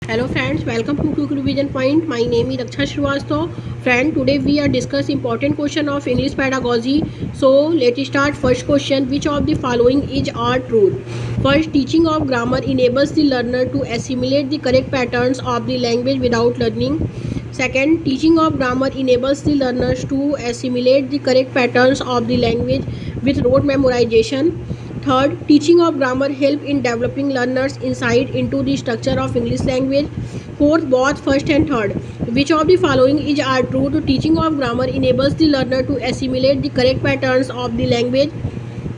Hello friends, welcome to Quick Revision Point. My name is Raksha Srivastav. Friend, today we are discussing important question of English pedagogy. So let's start. First question: which of the following is our truth? First, teaching of grammar enables the learner to assimilate the correct patterns of the language without learning. Second, teaching of grammar enables the learners to assimilate the correct patterns of the language with rote memorization. Third, teaching of grammar help in developing learners' insight into the structure of English language. Fourth, both first and third. Which of the following is are true? To teaching of grammar enables the learner to assimilate the correct patterns of the language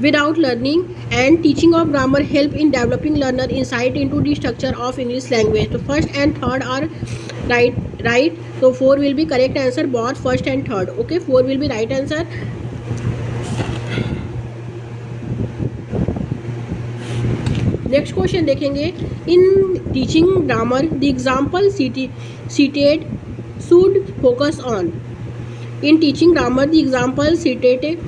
without learning, and teaching of grammar help in developing learner insight into the structure of English language. So first and third are right. So four will be correct answer, both first and third. Okay, four will be right answer. Next question देखेंगे. In teaching grammar the example cited should focus on. In teaching grammar, the example cited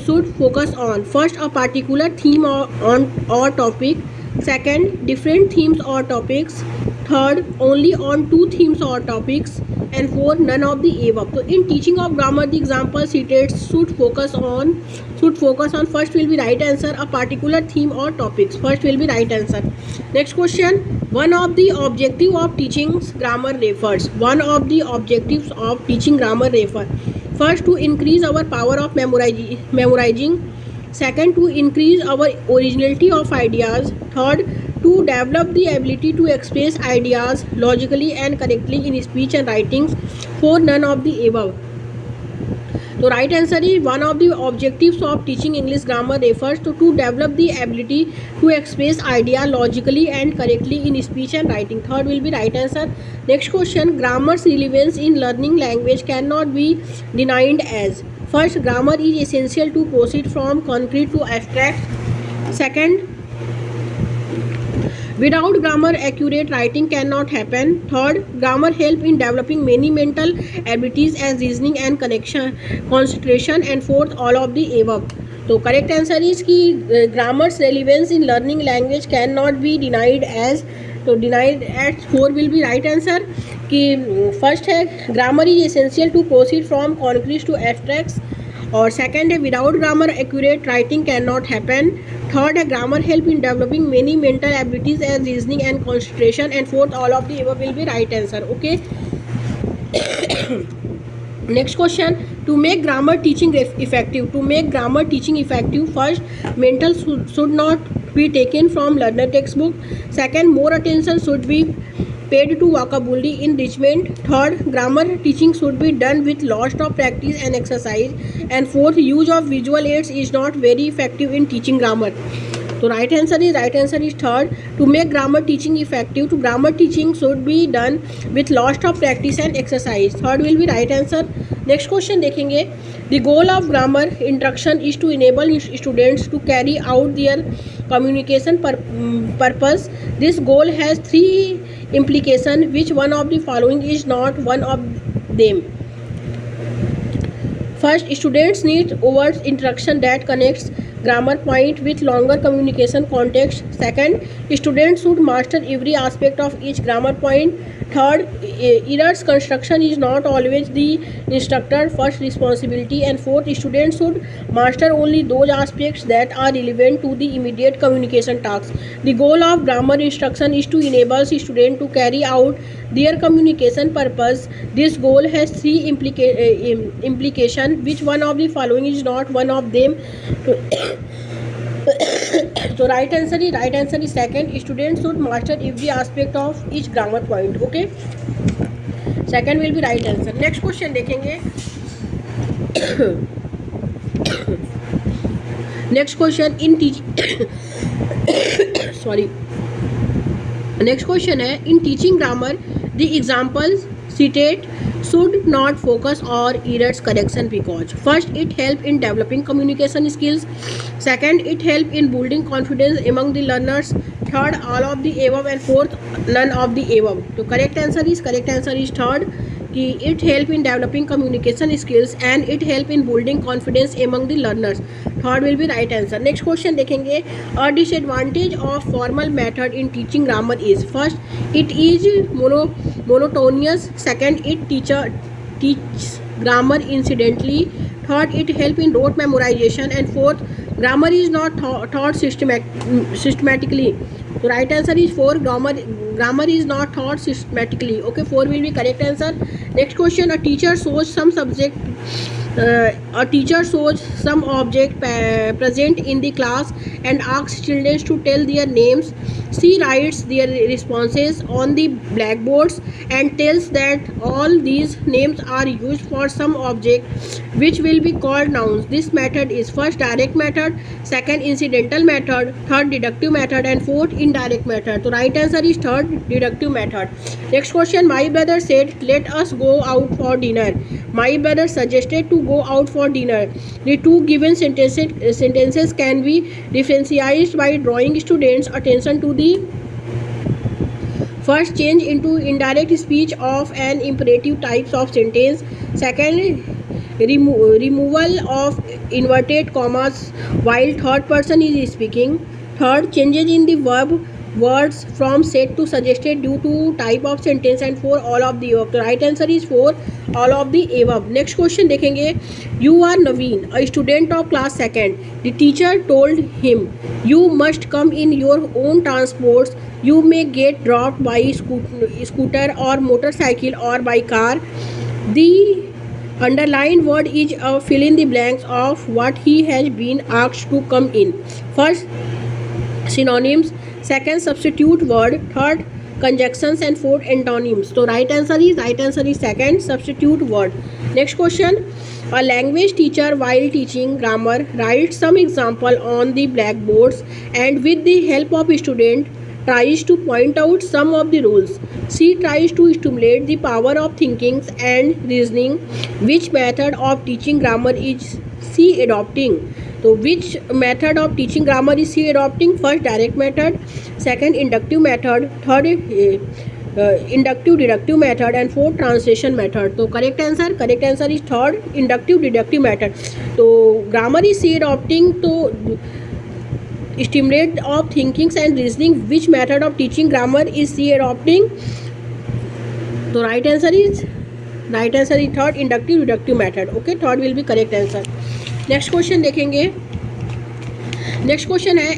should focus on first a particular theme or topic, second different themes or topics, third only on two themes or topics, and fourth none of the above. So in teaching of grammar, the example cited should focus on first will be right answer, a particular theme or topics. First will be right answer. Next question. One of the objective of teaching grammar refers. One of the objectives of teaching grammar refer. First, to increase our power of memorizing. Second, to increase our originality of ideas. Third, to develop the ability to express ideas logically and correctly in speech and writings. Fourth, none of the above. So right answer is one of the objectives of teaching English grammar refers to develop the ability to express idea logically and correctly in speech and writing. Third will be right answer. Next question. Grammar's relevance in learning language cannot be denied as. First, grammar is essential to proceed from concrete to abstract. Second, without grammar, accurate writing cannot happen. Third, grammar help in developing many mental abilities as reasoning and concentration. And fourth, all of the above. तो correct answer is कि grammar's relevance in learning language can not be denied as. तो denied at four will be right answer. कि first है grammar is essential to proceed from concrete to abstracts, और second है without grammar accurate writing can not happen. Third है grammar help in developing many mental abilities as reasoning and concentration. And fourth all of the above will be right answer. Okay. Next question. To make grammar teaching effective. To make grammar teaching effective, first, mental should not be taken from learner textbook. Second, more attention should be paid to vocabulary enrichment. Third, grammar teaching should be done with lots of practice and exercise. And fourth, use of visual aids is not very effective in teaching grammar. So right answer is third. To make grammar teaching effective, to grammar teaching should be done with lots of practice and exercise. Third will be right answer. Next question देखेंगे. The goal of grammar instruction is to enable students to carry out their communication purpose. This goal has three implications. Which one of the following is not one of them? First, students need words instruction that connects grammar point with longer communication context. Second, students should master every aspect of each grammar point. Third, errors construction is not always the instructor's first responsibility. And fourth, students should master only those aspects that are relevant to the immediate communication task. The goal of grammar instruction is to enable students to carry out their communication purpose. This goal has three implications. Which one of the following is not one of them? So right answer is second. Students should master every aspect of each grammar point. Okay, second will be right answer. Next question देखेंगे. Next question in sorry. Next question है in teaching grammar the examples cited should not focus on errors correction because first, it help in developing communication skills. Second, it help in building confidence among the learners. Third, all of the above. And fourth, none of the above. So correct answer is third, कि it help in developing communication skills and it help in building confidence among the learners. Third will be right answer. Next question देखेंगे. A disadvantage of formal method in teaching grammar is first, it is monotonous. Second, it teaches grammar incidentally. Third, it help in rote memorization. And fourth, grammar is not taught systematically. So right answer is 4. Grammar is not taught systematically. Okay, 4 will be correct answer. Next question. A teacher shows some object present in the class and asks children to tell their names. She writes their responses on the blackboards and tells that all these names are used for some object which will be called nouns. This method is first direct method, second incidental method, third deductive method, and fourth indirect method. So right answer is third deductive method. Next question. My brother said, "Let us go out for dinner." My brother suggested to go out for dinner. The two given sentences can be differentiated by drawing students' attention to the first change into indirect speech of an imperative types of sentence. Second, removal of inverted commas while third person is speaking. Third, changes in the words from said to suggested due to type of sentence. And 4, all of the above. The right answer is 4, all of the above. Next question देखेंगे. You are Naveen, a student of class 2nd. The teacher told him, you must come in your own transports. You may get dropped by scooter or motorcycle or by car. The underlined word is a fill in the blanks of what he has been asked to come in. First, synonyms. Second, substitute word. Third, conjunctions. And fourth, antonyms. So right answer is second, substitute word. Next question. A language teacher while teaching grammar writes some example on the blackboards and with the help of student tries to point out some of the rules. She tries to stimulate the power of thinking and reasoning. Which method of teaching grammar is she adopting? So which method of teaching grammar is she adopting? First, direct method. Second, inductive method. Third, inductive deductive method. And fourth, translation method. So correct answer is third, inductive deductive method. So grammar is she adopting to stimulate of thinkings and reasoning. Which method of teaching grammar is she adopting? So right answer is third, inductive deductive method. Okay, third will be correct answer. Next question देखेंगे. Next question है,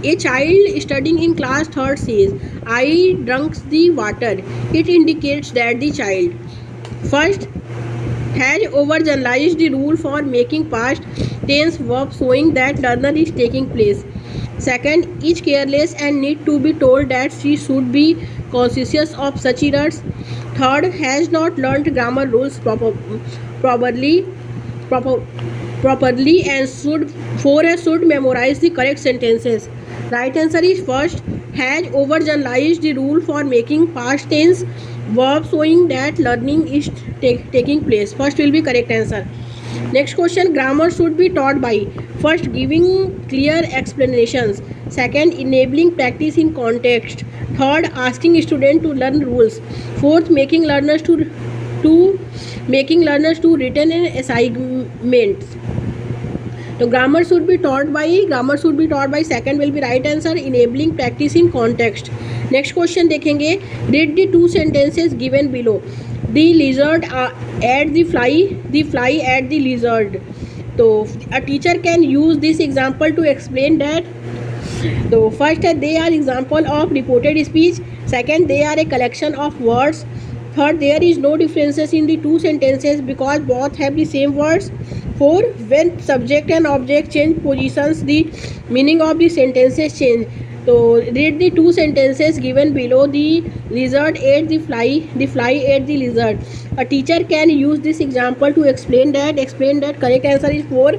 a child studying in class 3rd says, I drunks the water. It indicates that the child first has over generalized the rule for making past tense verb showing that learner is taking place. Second, is careless and need to be told that she should be conscious of such errors. Third, has not learnt grammar rules properly and should memorize the correct sentences. Right answer is first, has over generalized the rule for making past tense verb showing that learning is taking place. First will be correct answer. Next question, grammar should be taught by first giving clear explanations, second enabling practice in context, third asking student to learn rules, fourth making learners to written in assignments. So grammar should be taught by second will be right answer, enabling practice in context. Next question देखेंगे, read the two sentences given below. The lizard ate the fly ate the lizard. So a teacher can use this example to explain that. So first, they are example of reported speech. Second, they are a collection of words. Third, there is no differences in the two sentences because both have the same words. 4, when subject and object change positions, the meaning of the sentences change. So read the two sentences given below. The lizard ate the fly ate the lizard. A teacher can use this example to explain that. Correct answer is 4.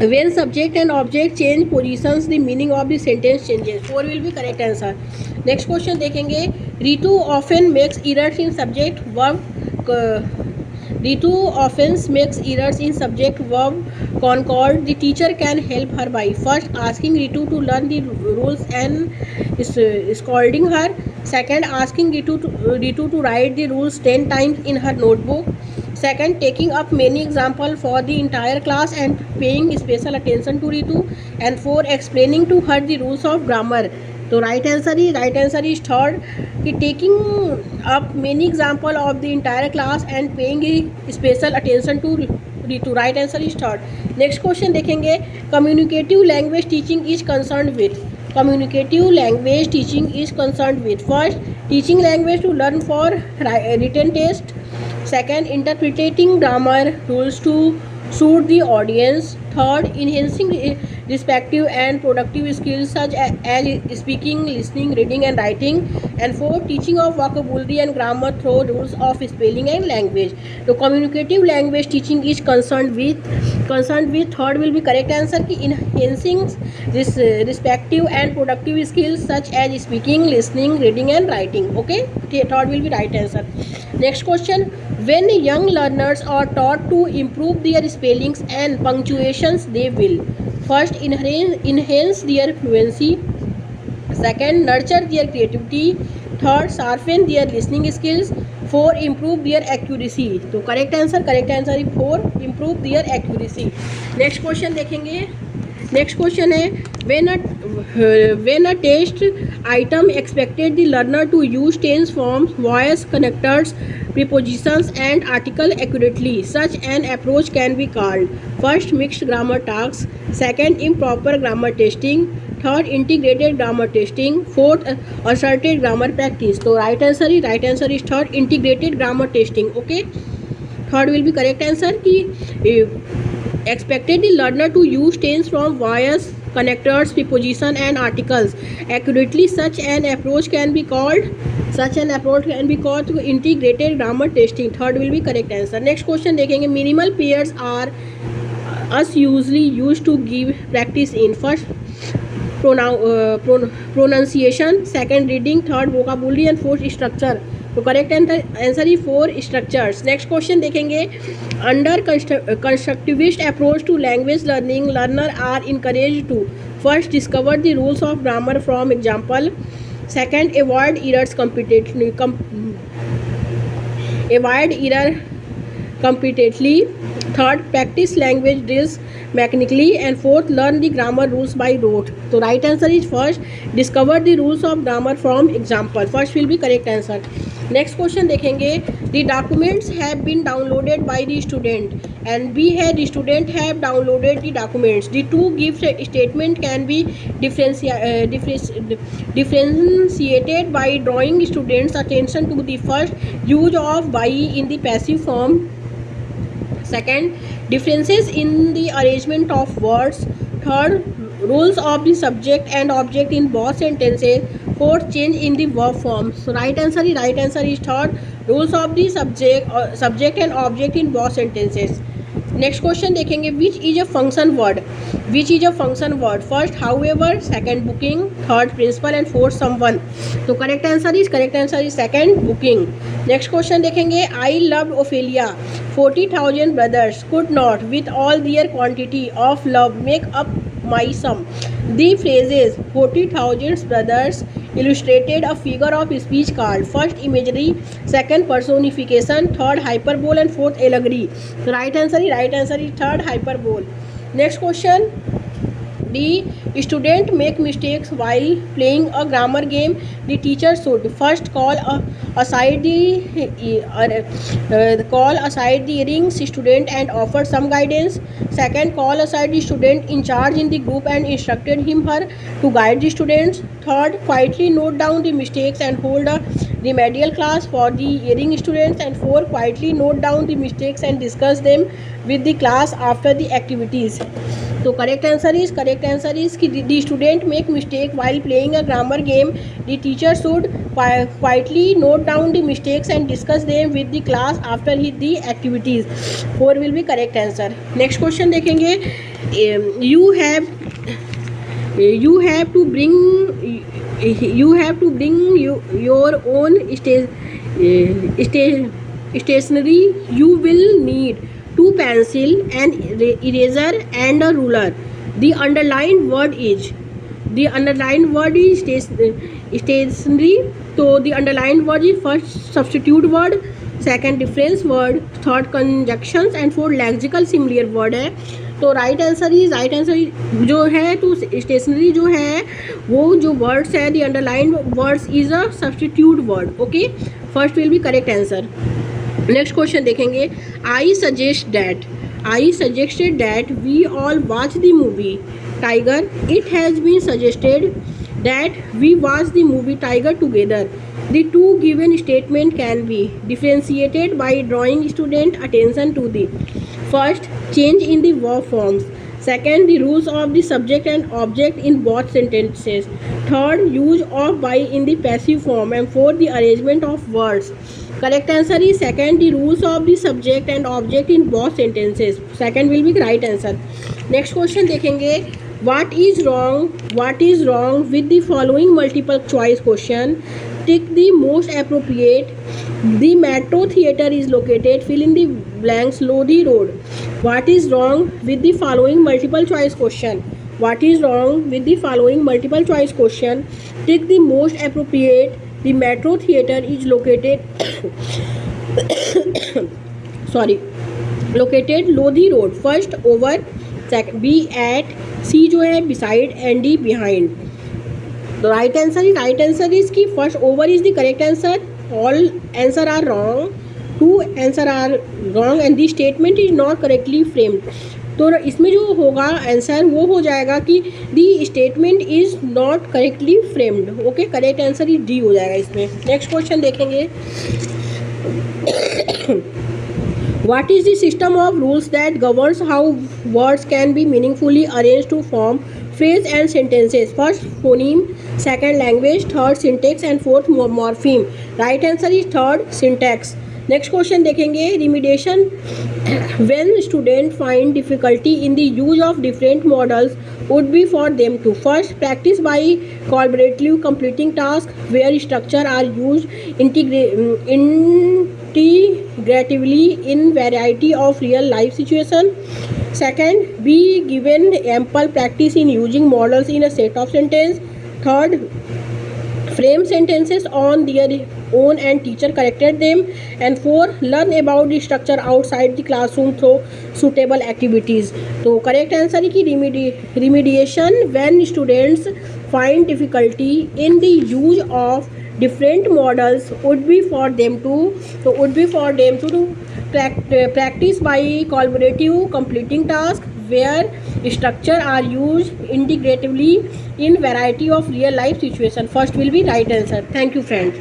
When subject and object change positions, the meaning of the sentence changes. 4 will be correct answer. Next question देखेंगे, Ritu often makes errors in subject verb. Ritu often makes errors in subject verb concord. The teacher can help her by first asking Ritu to learn the rules and scolding her. Second, asking Ritu to write the rules 10 times in her notebook. Second, taking up many examples for the entire class and paying special attention to Ritu. And four, explaining to her the rules of grammar. So right answer is third, कि taking up many example of the entire class and paying special attention to Ritu. Right answer is third. Next question देखेंगे, communicative language teaching is concerned with. Communicative language teaching is concerned with first, teaching language to learn for written test. Second, interpreting grammar rules to suit the audience. Third, enhancing respective and productive skills such as speaking, listening, reading and writing. And fourth, teaching of vocabulary and grammar through rules of spelling and language. So communicative language teaching is concerned with third will be correct answer कि enhancing this respective and productive skills such as speaking, listening, reading and writing. Okay, third will be right answer. Next question, when young learners are taught to improve their spellings and punctuations, they will first enhance their fluency. Second, nurture their creativity. Third, sharpen their listening skills. Four, improve their accuracy. तो correct answer है four, improve their accuracy. Next question देखेंगे. Next question है, when a test item expected the learner to use tense forms, voice, connectors, prepositions and article accurately, such an approach can be called first, mixed grammar tasks. Second, improper grammar testing. Third, integrated grammar testing. Fourth, asserted grammar practice. So right answer is third, integrated grammar testing. Okay, third will be correct answer कि expected the learner to use tense from voice, connectors, preposition and articles accurately. Such an approach can be called to integrated grammar testing. Third will be correct answer. Next question देखेंगे, minimal pairs are us usually used to give practice in first pronunciation, second reading, third vocabulary and fourth structure. तो correct answer ही four structures. Next question देखेंगे, under constructivist approach to language learning, learner are encourage to first discover the rules of grammar from example. Second, avoid errors competently. Third, practice language drills mechanically. And fourth, learn the grammar rules by rote. So right answer is first, discover the rules of grammar from example. First will be correct answer. Next question देखेंगे, the documents have been downloaded by the student and B है the student have downloaded the documents. The two gift statement can be differentiated by drawing students' attention to the first, use of by in the passive form. Second, differences in the arrangement of words. Third, rules of the subject and object in both sentences. Fourth, change in the verb form. So right answer is third, rules of the subject and object in both sentences. Next question देखेंगे, which is a function word. First, however. Second, booking. Third, principal and fourth, someone. तो correct answer is second, booking. Next question देखेंगे, I loved Ophelia. 40,000 brothers could not with all their quantity of love make up my sum. The phrases 40,000 brothers illustrated a figure of speech called first imagery, second personification, third hyperbole and fourth allegory. So right answer is third, hyperbole. Next question, the student make mistakes while playing a grammar game. The teacher should first call aside the erring student and offer some guidance. Second, call aside the student in charge in the group and instructed her to guide the students. Third, quietly note down the mistakes and hold a remedial class for the erring students. And fourth, quietly note down the mistakes and discuss them with the class after the activities. तो correct answer is कि the student make mistake while playing a grammar game. The teacher should quietly note down the mistakes and discuss them with the class after the activities. Four will be correct answer. Next question देखेंगे, you have to bring your own stationery. You will need 2 pencil, an eraser and a ruler. The underlined word is. The underlined word is stationary. So the underlined word is first substitute word, second difference word, third conjunctions and fourth lexical similar word है. तो right answer जो है तो stationery जो है वो जो words है the underline words is a substitute word. Okay, first will be correct answer. Next question देखेंगे. I suggested that we all watch the movie Tiger. It has been suggested that we watch the movie Tiger together. The two given statement can be differentiated by drawing student attention to the first change in the verb forms, second the rules of the subject and object in both sentences, third use of by in the passive form, and fourth the arrangement of words. Correct answer is second, the rules of the subject and object in both sentences. Second will be right answer. Next question देखेंगे. What is wrong with the following multiple choice question? Tick the most appropriate. The metro theater is located. Fill in the blanks. Lodi Road. What is wrong with the following multiple choice question? What is wrong with the following multiple choice question? Tick the most appropriate. The metro theater is located located Lodi Road. First over, second B at, C जो है beside and D behind. The right answer is कि first over is the correct answer. All answer are wrong. Two answer are wrong and the statement is not correctly framed. तो इसमें जो होगा answer वो हो जाएगा कि the statement is not correctly framed. Okay, correct answer is D हो जाएगा इसमें. नेक्स्ट क्वेश्चन देखेंगे. What is the system of rules that governs how words can be meaningfully arranged to form phrase and sentences? First phoneme, second language, third syntax and fourth morpheme. Right answer is third, syntax. Next question देखेंगे. Remediation. When students find difficulty in the use of different models would be for them to first practice by collaboratively completing tasks where structure are used integratively in variety of real life situation. Second, be given ample practice in using models in a set of sentence. Third, frame sentences on their own and teacher corrected them. And four, learn about the structure outside the classroom through suitable activities. तो correct answer है कि remediation when students find difficulty in the use of different models would be for them to do practice by collaborative completing tasks where structure are used integratively in variety of real life situation. First will be right answer. Thank you friends.